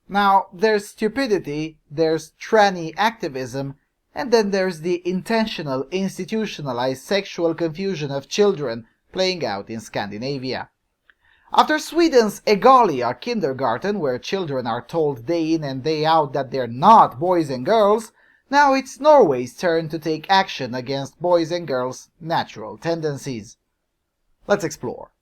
Now, there's stupidity, there's tranny activism, and then there's the intentional, institutionalized sexual confusion of children playing out in Scandinavia. After Sweden's Egalia kindergarten, where children are told day in and day out that they're not boys and girls, now it's Norway's turn to take action against boys and girls' natural tendencies. Let's explore.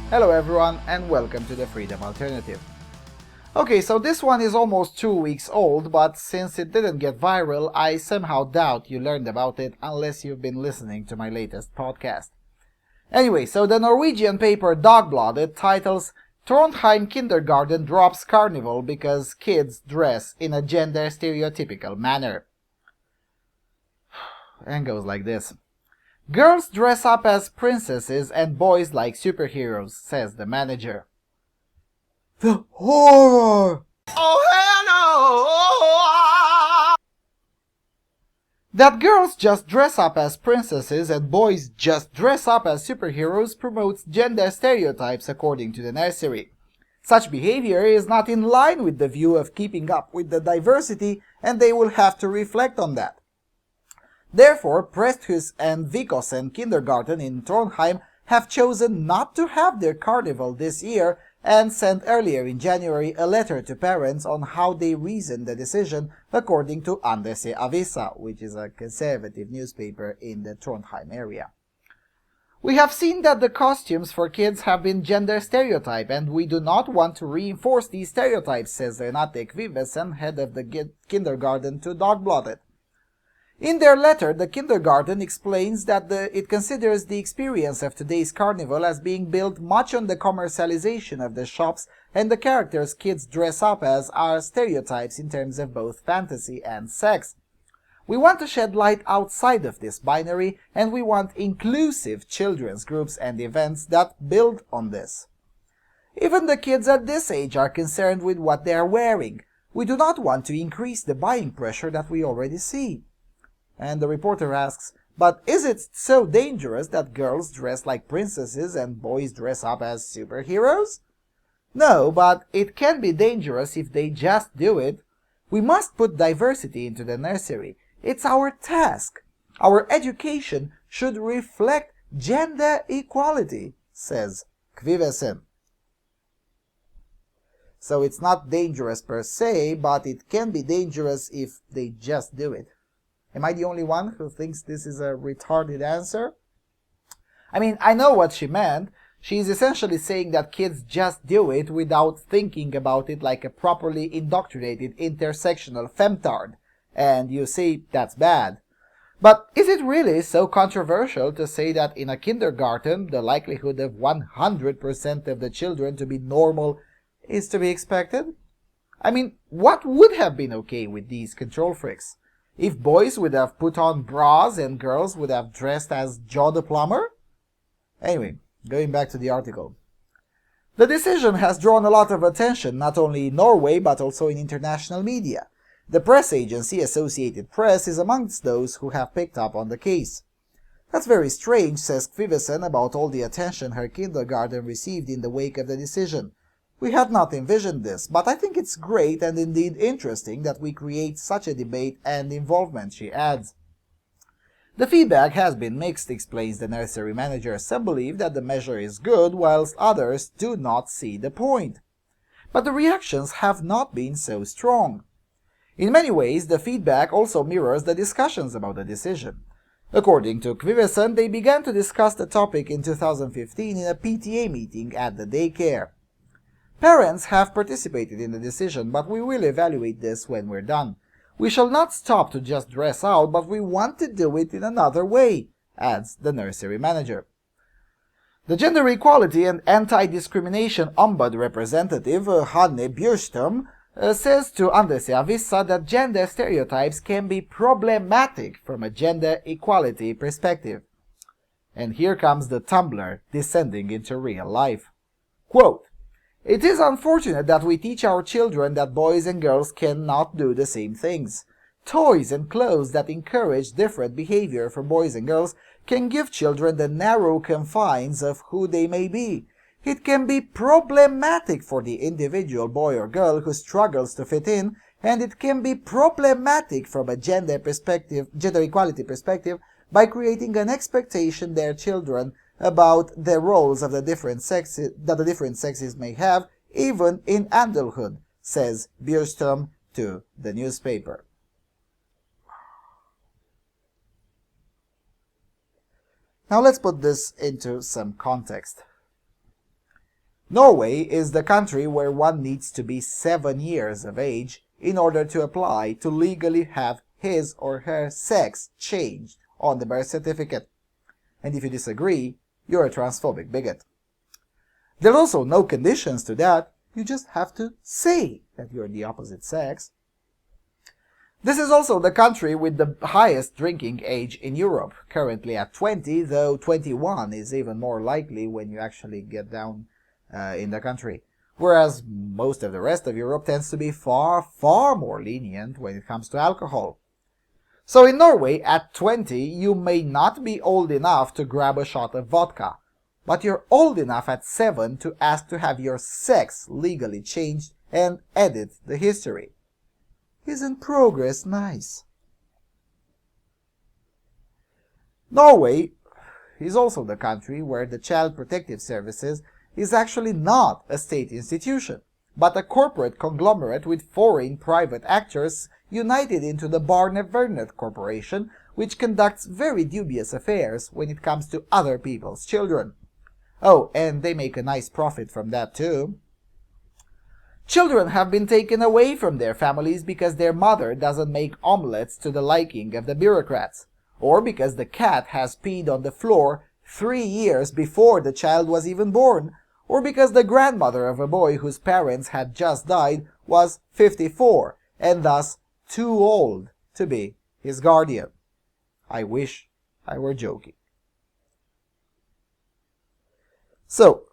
Hello everyone and welcome to the Freedom Alternative. Okay, so this one is almost 2 weeks old, but since it didn't get viral, I somehow doubt you learned about it unless you've been listening to my latest podcast. Anyway, so the Norwegian paper Dagbladet titles Trondheim Kindergarten Drops Carnival because kids dress in a gender stereotypical manner. And goes like this. Girls dress up as princesses and boys like superheroes, says the manager. The horror! Oh hell no! That girls just dress up as princesses and boys just dress up as superheroes promotes gender stereotypes according to the nursery. Such behavior is not in line with the view of keeping up with the diversity, and they will have to reflect on that. Therefore, Presthus and Vikosen Kindergarten in Trondheim have chosen not to have their carnival this year and sent earlier in January a letter to parents on how they reasoned the decision, according to Andese Avisa, which is a conservative newspaper in the Trondheim area. We have seen that the costumes for kids have been gender stereotyped, and we do not want to reinforce these stereotypes, says Renate Kvivesen, head of the kindergarten, to Dagbladet. In their letter, the kindergarten explains that it considers the experience of today's carnival as being built much on the commercialization of the shops, and the characters kids dress up as are stereotypes in terms of both fantasy and sex. We want to shed light outside of this binary, and we want inclusive children's groups and events that build on this. Even the kids at this age are concerned with what they are wearing. We do not want to increase the buying pressure that we already see. And the reporter asks, but is it so dangerous that girls dress like princesses and boys dress up as superheroes? No, but it can be dangerous if they just do it. We must put diversity into the nursery. It's our task. Our education should reflect gender equality, says Kvivesen. So it's not dangerous per se, but it can be dangerous if they just do it. Am I the only one who thinks this is a retarded answer? I mean, I know what she meant. She's essentially saying that kids just do it without thinking about it like a properly indoctrinated intersectional femtard. And you see, that's bad. But is it really so controversial to say that in a kindergarten, the likelihood of 100% of the children to be normal is to be expected? I mean, what would have been okay with these control freaks? If boys would have put on bras and girls would have dressed as Joe the Plumber? Anyway, going back to the article. The decision has drawn a lot of attention, not only in Norway but also in international media. The press agency Associated Press is amongst those who have picked up on the case. That's very strange, says Kvivesen about all the attention her kindergarten received in the wake of the decision. We had not envisioned this, but I think it's great and indeed interesting that we create such a debate and involvement, she adds. The feedback has been mixed, explains the nursery manager. Some believe that the measure is good, whilst others do not see the point. But the reactions have not been so strong. In many ways, the feedback also mirrors the discussions about the decision. According to Kvivesen, they began to discuss the topic in 2015 in a PTA meeting at the daycare. Parents have participated in the decision, but we will evaluate this when we're done. We shall not stop to just dress out, but we want to do it in another way, adds the nursery manager. The Gender Equality and Anti-Discrimination Ombud representative, Hanne Bjurström, says to Andese Avisa that gender stereotypes can be problematic from a gender equality perspective. And here comes the Tumblr descending into real life. Quote, "It is unfortunate that we teach our children that boys and girls cannot do the same things. Toys and clothes that encourage different behavior for boys and girls can give children the narrow confines of who they may be. It can be problematic for the individual boy or girl who struggles to fit in, and it can be problematic from a gender equality perspective, by creating an expectation their children about the roles of the different sexes may have, even in adulthood," says Bjurström to the newspaper. Now let's put this into some context. Norway is the country where one needs to be 7 years of age in order to apply to legally have his or her sex changed on the birth certificate. And if you disagree, you're a transphobic bigot. There are also no conditions to that. You just have to say that you're the opposite sex. This is also the country with the highest drinking age in Europe, currently at 20, though 21 is even more likely when you actually get down in the country. Whereas most of the rest of Europe tends to be far, far more lenient when it comes to alcohol. So in Norway, at 20, you may not be old enough to grab a shot of vodka, but you're old enough at 7 to ask to have your sex legally changed and edit the history. Isn't progress nice? Norway is also the country where the Child Protective Services is actually not a state institution, but a corporate conglomerate with foreign private actors united into the Barnevernet Corporation, which conducts very dubious affairs when it comes to other people's children. Oh, and they make a nice profit from that too. Children have been taken away from their families because their mother doesn't make omelets to the liking of the bureaucrats, or because the cat has peed on the floor 3 years before the child was even born, or because the grandmother of a boy whose parents had just died was 54 and thus too old to be his guardian. I wish I were joking. So,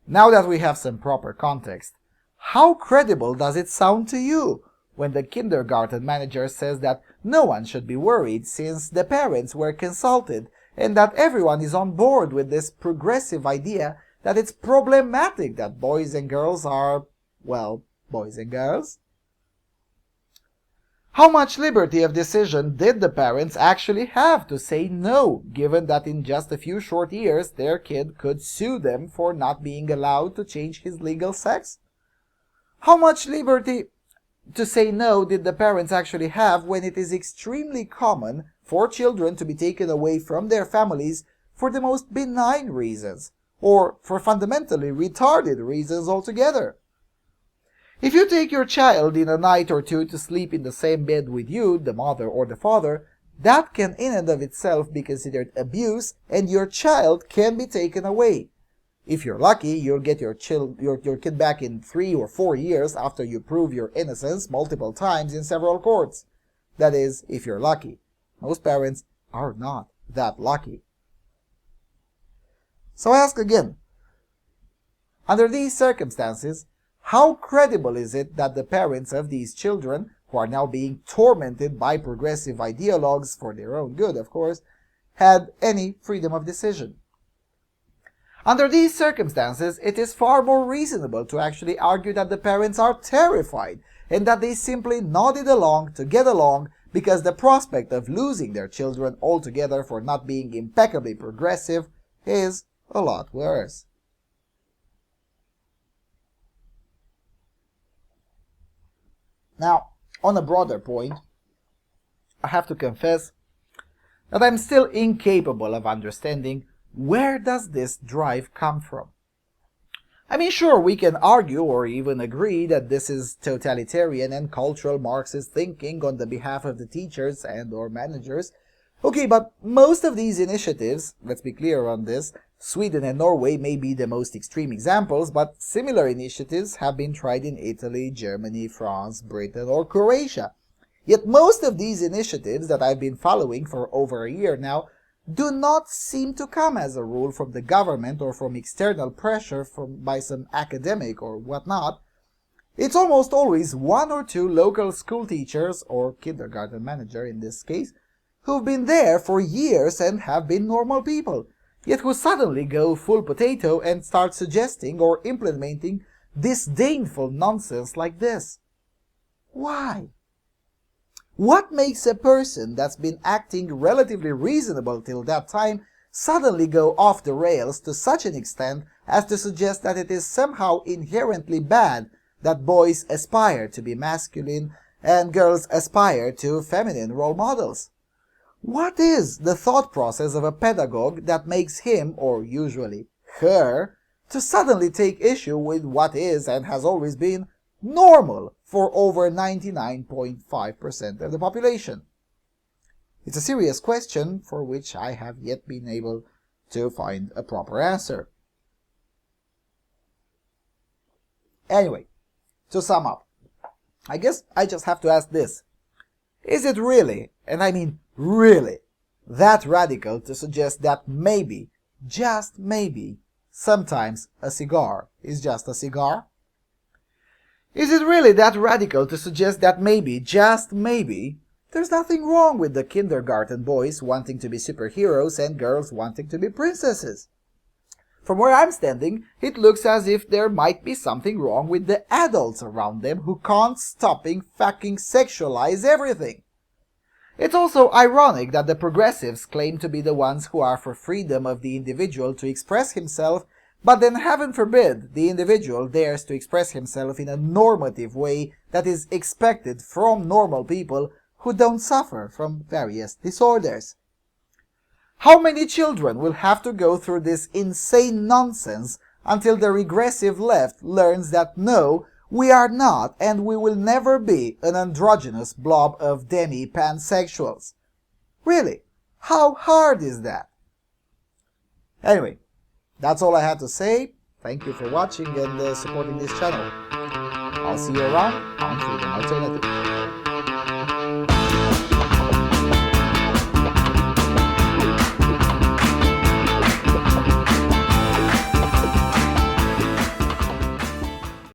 now that we have some proper context, how credible does it sound to you when the kindergarten manager says that no one should be worried since the parents were consulted and that everyone is on board with this progressive idea that it's problematic that boys and girls are, well, boys and girls? How much liberty of decision did the parents actually have to say no, given that in just a few short years their kid could sue them for not being allowed to change his legal sex? How much liberty to say no did the parents actually have when it is extremely common for children to be taken away from their families for the most benign reasons, or for fundamentally retarded reasons altogether? If you take your child in a night or two to sleep in the same bed with you, the mother or the father, that can in and of itself be considered abuse, and your child can be taken away. If you're lucky, you'll get your kid back in 3 or 4 years after you prove your innocence multiple times in several courts. That is, if you're lucky. Most parents are not that lucky. So I ask again, under these circumstances, how credible is it that the parents of these children, who are now being tormented by progressive ideologues for their own good, of course, had any freedom of decision? Under these circumstances, it is far more reasonable to actually argue that the parents are terrified and that they simply nodded along to get along because the prospect of losing their children altogether for not being impeccably progressive is a lot worse. Now, on a broader point, I have to confess that I'm still incapable of understanding where does this drive come from. I mean, sure, we can argue or even agree that this is totalitarian and cultural Marxist thinking on the behalf of the teachers and or managers. Okay, but most of these initiatives, let's be clear on this, Sweden and Norway may be the most extreme examples, but similar initiatives have been tried in Italy, Germany, France, Britain, or Croatia. Yet most of these initiatives that I've been following for over a year now do not seem to come as a rule from the government or from external pressure by some academic or whatnot. It's almost always one or two local school teachers, or kindergarten manager in this case, who've been there for years and have been normal people, yet who suddenly go full potato and start suggesting or implementing disdainful nonsense like this. Why? What makes a person that's been acting relatively reasonable till that time suddenly go off the rails to such an extent as to suggest that it is somehow inherently bad that boys aspire to be masculine and girls aspire to feminine role models? What is the thought process of a pedagogue that makes him, or usually her, to suddenly take issue with what is and has always been normal for over 99.5% of the population? It's a serious question for which I have yet been able to find a proper answer. Anyway, to sum up, I guess I just have to ask this. Is it really, and I mean really, that radical to suggest that maybe, just maybe, sometimes a cigar is just a cigar? Is it really that radical to suggest that maybe, just maybe, there's nothing wrong with the kindergarten boys wanting to be superheroes and girls wanting to be princesses? From where I'm standing, it looks as if there might be something wrong with the adults around them who can't fucking sexualize everything. It's also ironic that the progressives claim to be the ones who are for freedom of the individual to express himself, but then heaven forbid the individual dares to express himself in a normative way that is expected from normal people who don't suffer from various disorders. How many children will have to go through this insane nonsense until the regressive left learns that no, we are not and we will never be an androgynous blob of demi-pansexuals? Really, how hard is that? Anyway, that's all I had to say. Thank you for watching and supporting this channel. I'll see you around on Freedom Alternative.